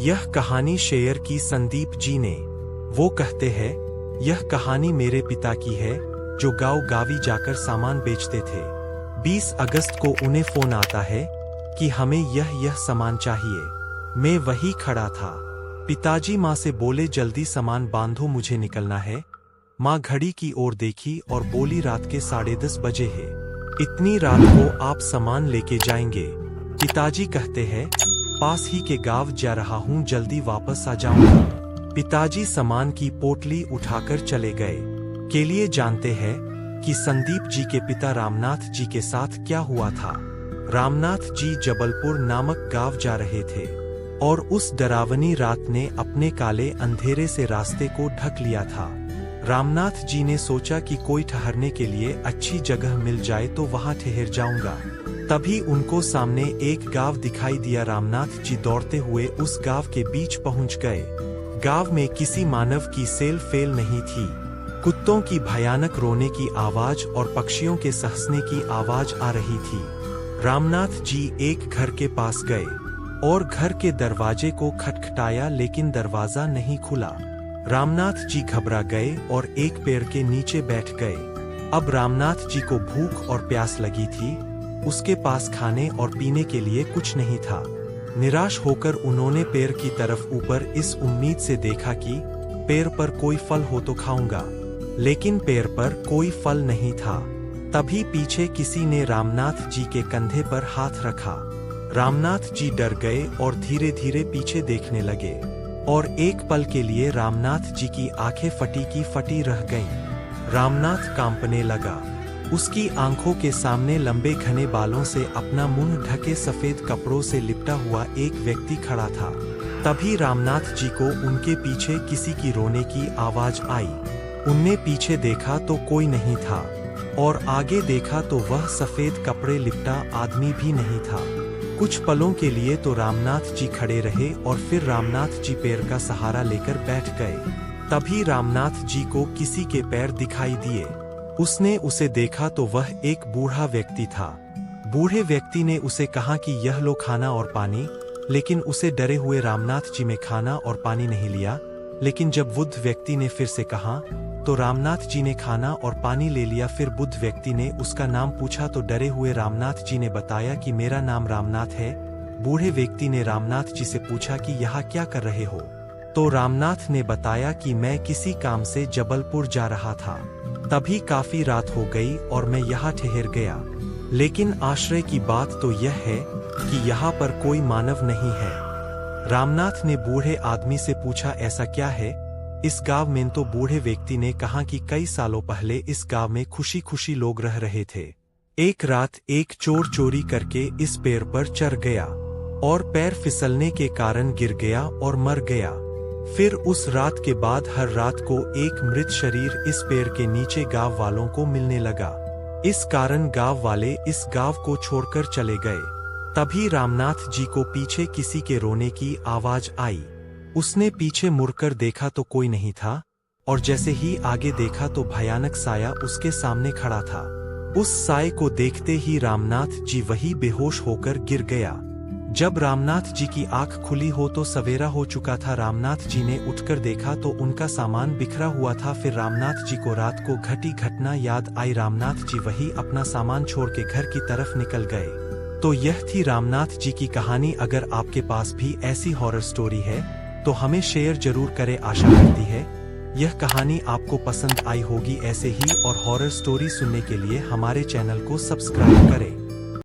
यह कहानी शेयर की संदीप जी ने। वो कहते हैं, यह कहानी मेरे पिता की है जो गांव-गावी जाकर सामान बेचते थे। 20 अगस्त को उन्हें फोन आता है कि हमें यह सामान चाहिए। मैं वही खड़ा था। पिताजी माँ से बोले जल्दी सामान बांधो मुझे निकलना है। माँ घड़ी की ओर देखी और बोली रात के 10:30 बजे है। इतनी रात को आप सामान लेके जाएंगे? पिताजी कहते हैं, पास ही के गांव जा रहा हूँ, जल्दी वापस आ जाऊंगा। पिताजी सामान की पोटली उठाकर चले गए। के लिए जानते हैं कि संदीप जी के पिता रामनाथ जी के साथ क्या हुआ था। रामनाथ जी जबलपुर नामक गांव जा रहे थे और उस डरावनी रात ने अपने काले अंधेरे से रास्ते को ढक लिया था। रामनाथ जी ने सोचा कि कोई ठहरने के लिए अच्छी जगह मिल जाए तो वहां ठहर जाऊंगा। तभी उनको सामने एक गांव दिखाई दिया। रामनाथ जी दौड़ते हुए उस गांव के बीच पहुंच गए। गांव में किसी मानव की सेल फेल नहीं थी। कुत्तों की भयानक रोने की आवाज और पक्षियों के सहसने की आवाज आ रही थी। रामनाथ जी एक घर के पास गए और घर के दरवाजे को खटखटाया, लेकिन दरवाजा नहीं खुला। रामनाथ जी घबरा गए और एक पेड़ के नीचे बैठ गए। अब रामनाथ जी को भूख और प्यास लगी थी। उसके पास खाने और पीने के लिए कुछ नहीं था। निराश होकर उन्होंने पेड़ की तरफ ऊपर इस उम्मीद से देखा कि पेड़ पर कोई फल हो तो खाऊंगा, लेकिन पेड़ पर कोई फल नहीं था। तभी पीछे किसी ने रामनाथ जी के कंधे पर हाथ रखा। रामनाथ जी डर गए और धीरे धीरे पीछे देखने लगे और एक पल के लिए रामनाथ जी की आंखें फटी की फटी रह गईं। रामनाथ कांपने लगा। उसकी आंखों के सामने लंबे घने बालों से अपना मुंह ढके सफेद कपड़ों से लिपटा हुआ एक व्यक्ति खड़ा था। तभी रामनाथ जी को उनके पीछे किसी की रोने की आवाज आई। उनने पीछे देखा तो कोई नहीं था और आगे देखा तो वह सफेद कपड़े लिपटा आदमी भी नहीं था। कुछ पलों के लिए तो रामनाथ जी खड़े रहे और फिर रामनाथ जी पैर का सहारा लेकर बैठ गए। तभी रामनाथ जी को किसी के पैर दिखाई दिए। उसने उसे देखा तो वह एक बूढ़ा व्यक्ति था। बूढ़े व्यक्ति ने उसे कहा कि यह लो खाना और पानी, लेकिन उसे डरे हुए रामनाथ जी ने खाना और पानी नहीं लिया। लेकिन जब बुद्ध व्यक्ति ने फिर से कहा तो रामनाथ जी ने खाना और पानी ले लिया। फिर बुद्ध व्यक्ति ने उसका नाम पूछा तो डरे हुए रामनाथ जी ने बताया कि मेरा नाम रामनाथ है। बूढ़े व्यक्ति ने रामनाथ जी से पूछा कि यहाँ क्या कर रहे हो? तो रामनाथ ने बताया कि मैं किसी काम से जबलपुर जा रहा था। तभी काफी रात हो गई और मैं यहाँ ठहर गया। लेकिन आश्चर्य की बात तो यह है कि यहाँ पर कोई मानव नहीं है। रामनाथ ने बूढ़े आदमी से पूछा, ऐसा क्या है इस गांव में? तो बूढ़े व्यक्ति ने कहा कि कई सालों पहले इस गांव में खुशी खुशी लोग रह रहे थे। एक रात एक चोर चोरी करके इस पेड़ पर चढ़ गया और पैर फिसलने के कारण गिर गया और मर गया। फिर उस रात के बाद हर रात को एक मृत शरीर इस पेड़ के नीचे गांव वालों को मिलने लगा। इस कारण गांव वाले इस गांव को छोड़कर चले गए। तभी रामनाथ जी को पीछे किसी के रोने की आवाज आई। उसने पीछे मुड़कर देखा तो कोई नहीं था और जैसे ही आगे देखा तो भयानक साया उसके सामने खड़ा था। उस साये को देखते ही रामनाथ जी वही बेहोश होकर गिर गया। जब रामनाथ जी की आंख खुली हो तो सवेरा हो चुका था। रामनाथ जी ने उठकर देखा तो उनका सामान बिखरा हुआ था। फिर रामनाथ जी को रात को घटी घटना याद आई। रामनाथ जी वही अपना सामान छोड़ के घर की तरफ निकल गए। तो यह थी रामनाथ जी की कहानी। अगर आपके पास भी ऐसी हॉरर स्टोरी है तो हमें शेयर जरूर करें। आशा करती है यह कहानी आपको पसंद आई होगी। ऐसे ही और हॉरर स्टोरी सुनने के लिए हमारे चैनल को सब्सक्राइब करें।